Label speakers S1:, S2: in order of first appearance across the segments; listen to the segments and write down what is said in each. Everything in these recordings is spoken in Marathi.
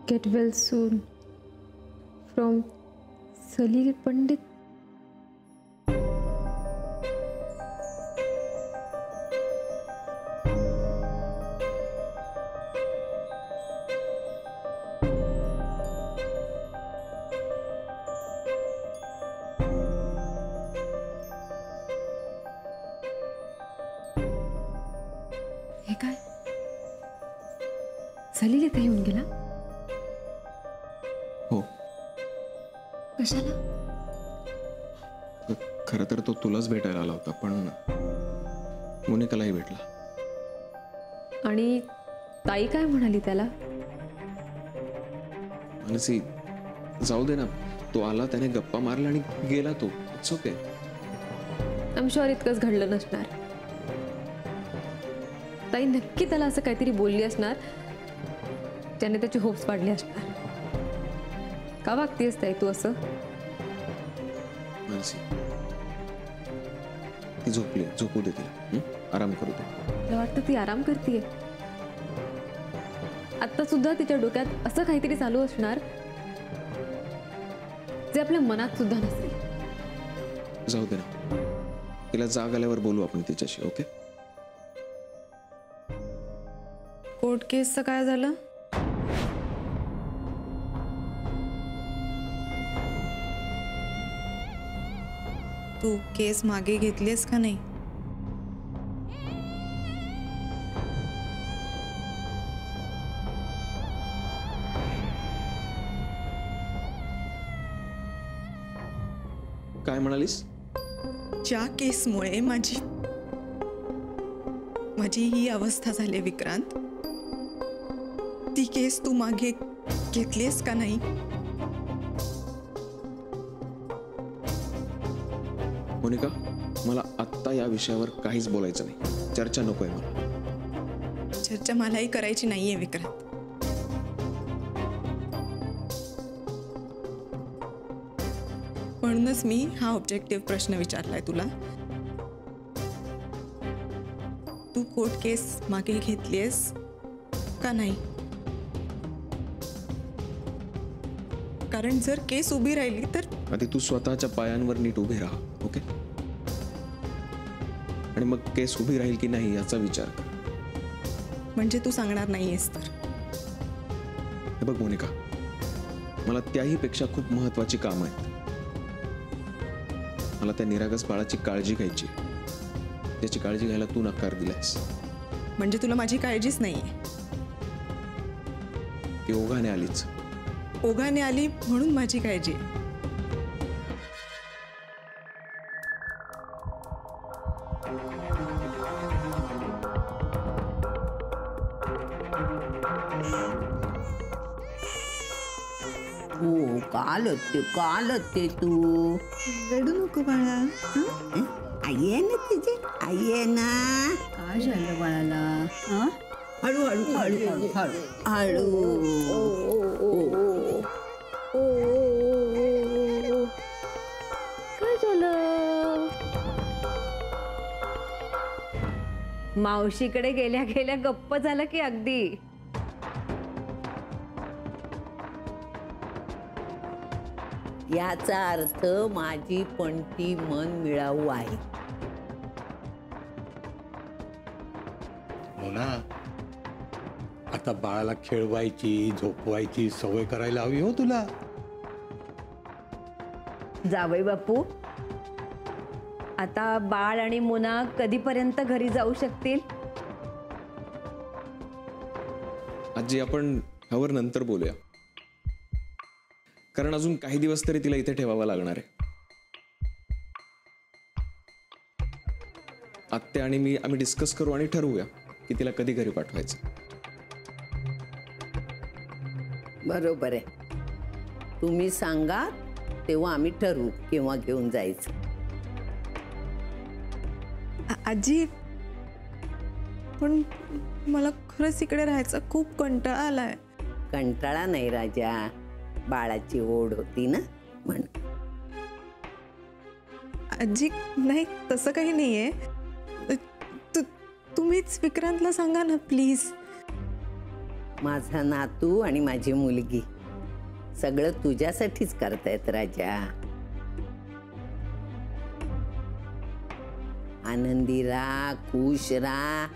S1: Get well soon. From Salil Pandit. हे काय? सलील इथे येऊन गेला?
S2: हो.
S1: कशाला?
S2: खरं तर तो तुलाच भेटायला आला होता, पण मोनिकालाही भेटला.
S1: आणि ताई काय म्हणाली त्याला?
S2: मानसी, जाऊ दे ना. तो आला, त्याने गप्पा मारला आणि गेला. तो it's okay.
S1: I am sure इतकंच घडलं नसणार. ताई नक्की त्याला असं काहीतरी बोलली असणार त्याने त्याची होप्स वाढली असणार. का वागतेस ताई तू असं?
S2: मानसी, ती झोपली. झोपू दे तिला. आराम करू दे.
S1: मला वाटतं ती आराम करतीये. आता सुद्धा तिच्या डोक्यात असं काहीतरी चालू असणार जे आपल्या मनात सुद्धा नसेल.
S2: जाऊ दे ना. तिला जाग आल्यावर बोलू आपण तिच्याशी. ओके?
S3: कोर्ट केसचं काय झालं? तू केस मागे घेतलीस का नाही?
S2: काय म्हणालीस?
S3: ज्या केसमुळे माझी ही अवस्था झाली विक्रांत, ती केस तू मागे घेतलीस का नाही?
S2: मोनिका, मला आत्ता या विषयावर काहीच बोलायचं नाही. चर्चा नकोय मला.
S3: चर्चा मलाही करायची नाहीये विक्रांत. म्हणूनच मी हा ऑब्जेक्टिव्ह प्रश्न विचारलाय तुला. तू कोर्ट केस मागे घेतलीयस का नाही? कारण जर केस उभी राहिली तर
S2: आधी तू स्वतःच्या पायांवर नीट उभे राहा. ओके? आणि मग केस उभी राहील की नाही याचा विचार कर.
S3: म्हणजे तू सांगणार नाहीयेस तर?
S2: हे बघ मोनिका, मला त्याही पेक्षा खूप महत्वाची कामं आहेत. मला त्या निरागस बाळाची काळजी घ्यायची. त्याची काळजी घ्यायला तू नकार दिलास.
S3: म्हणजे तुला माझी काळजीच नाहीये?
S2: ती ओघाने आलीच.
S3: ओघाने आली म्हणून माझी काळजी.
S4: हो, कालच ते तू
S3: रडू नको बाळा.
S4: आई आहे ना तुझी, आई आहे ना.
S5: काय झालं बाळाला?
S4: हळू हळू हळू हळू हळू हळू.
S1: काय झालं? मावशीकडे गेल्या गेल्या गप्प झालं की अगदी.
S4: याचा अर्थ माझी पणती मन मिळावू आहे.
S6: हो ना. आता बाळाला खेळवायची, झोपवायची सवय करायला हवी हो तुला.
S5: जावई बापू, आता बाळ आणि मुना कधीपर्यंत घरी जाऊ शकतील?
S2: आजी, आपण ह्यावर नंतर बोलूया. कारण अजून काही दिवस तरी तिला इथे ठेवावं लागणार आहे. आत्या आणि मी आम्ही डिस्कस करू आणि ठरवूया की तिला कधी घरी पाठवायचं.
S4: बरोबर आहे. तुम्ही सांगा तेव्हा आम्ही ठरवू केव्हा घेऊन जायचं.
S3: आजी, पण मला खरंच इकडे राहायचा खूप कंटाळा आलाय.
S4: कंटाळा नाही राजा, बाळाची ओढ होती ना म्हण.
S3: आजी नाही, तसं काही नाहीये. तुम्हीच विक्रांतला सांगा ना प्लीज.
S4: माझा नातू आणि माझी मुलगी सगळं तुझ्यासाठीच करतायत राजा. आनंदी राहा, खुश राहा.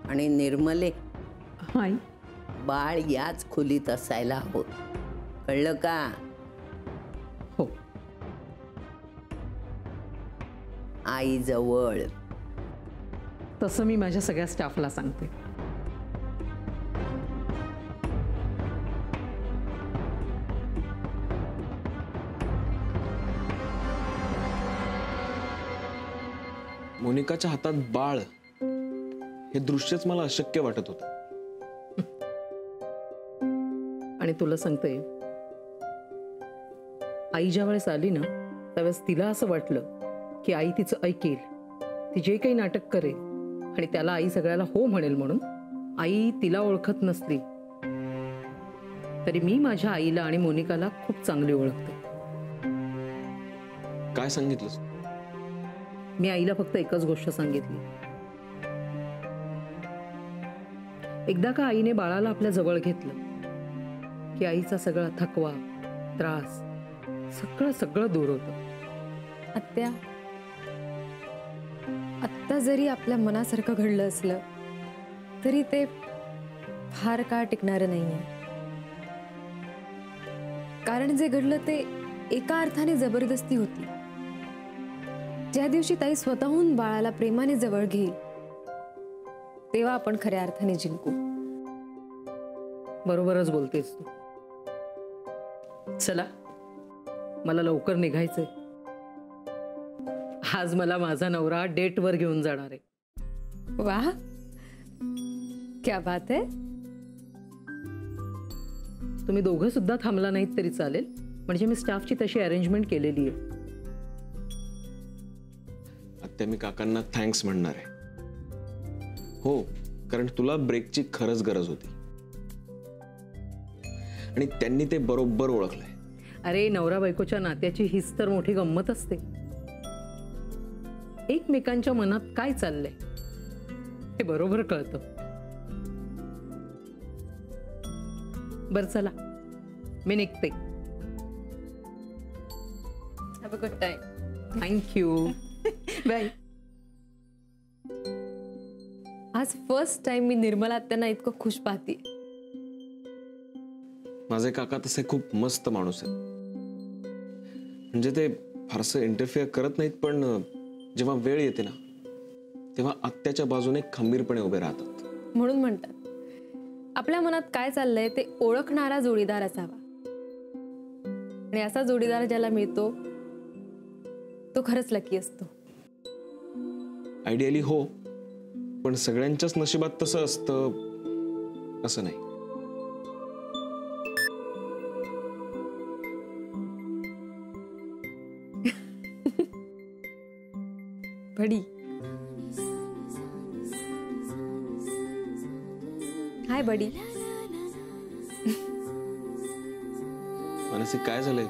S4: आणि निर्मले,
S1: आई
S4: बाळ याच खोलीत असायला हवं, कळलं का?
S1: हो.
S4: आई जवळ.
S7: तसं मी माझ्या सगळ्या स्टाफला सांगते.
S2: मोनिकाच्या हातात बाळ हे दृश्यच मला अशक्य वाटत होतं.
S7: आणि तुला सांगते, आई ज्या वेळेस आली ना त्यावेळेस तिला असं वाटलं की आई तिचं ऐकेल, ती जे काही नाटक करेल आणि त्याला आई सगळ्याला हो म्हणेल. म्हणून आई तिला ओळखत नसली तरी मी माझ्या आईला आणि मोनिकाला खूप चांगली ओळखते.
S2: काय सांगितलंस?
S7: मी आईला फक्त एकच गोष्ट सांगितली. एकदा का आईने बाळाला आपल्या जवळ घेतलं की आईचा सगळा थकवा, त्रास सगळं दूर होतं.
S1: आत्या, आत्ता जरी आपल्या मनासारखं घडलं असलं तरी ते फार काळ टिकणारं नाहीये. कारण जे घडलं ते एका अर्थाने जबरदस्ती होती. ज्या दिवशी ताई स्वतःहून बाळाला प्रेमाने जवळ घेईल तेव्हा आपण खऱ्या अर्थाने जिंकू.
S7: बरोबरच बोलतेस तू. चला, मला लवकर निघायचंय. आज मला माझा नवरा डेटवर घेऊन जाणार आहे.
S1: वाह, क्या बात है.
S7: तुम्ही दोघं सुद्धा थांबला नाहीत तरी चालेल, म्हणजे मी स्टाफची तशी अरेंजमेंट केलेली आहे.
S2: आत्या, मी काकांना थँक्स म्हणणार आहे. हो, कारण तुला ब्रेकची खरंच गरज होती आणि त्यांनी ते बरोबर ओळखलंय.
S7: अरे, नवरा बायकोच्या नात्याची हीच तर मोठी गंमत असते. एकमेकांच्या मनात काय चाललंय हे बरोबर कळतं. बरं, चला मी निघते.
S1: Have a good time.
S7: Thank you. Bye.
S1: आज फर्स्ट टाइम मी निर्मला आत्यांना इतकं खुश पाहते.
S2: माझे काका तसे खूप मस्त माणूस आहेत. म्हणजे ते फारसं इंटरफिअर करत नाहीत, पण जेव्हा वेळ येते ना तेव्हा आत्याच्या बाजूने खंबीरपणे उभे राहतात.
S1: म्हणून म्हणतात, आपल्या मनात काय चाललंय ते ओळखणारा जोडीदार असावा. आणि असा जोडीदार ज्याला मिळतो तो खरंच लकी असतो.
S2: आयडियली हो, पण सगळ्यांच्याच नशिबात तसं असतं असं नाही.
S1: बडी, हाय बडी.
S2: मनसी, काय झालंय?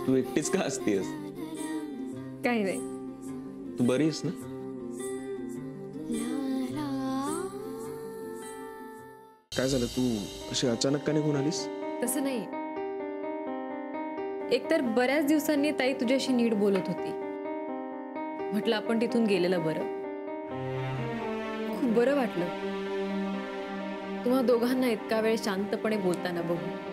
S2: तू एकटीच का असतेस?
S1: काही नाही.
S2: तू बरी आहेस ना? काय झालं? तू अशी अचानक का निघून आलीस?
S1: तसं नाही. एकतर बऱ्याच दिवसांनी ताई तुझ्याशी नीट बोलत होती. म्हटलं आपण तिथून गेलेलं बरं. खूप बरं वाटलं तुम्हा दोघांना इतका वेळ शांतपणे बोलताना बघू.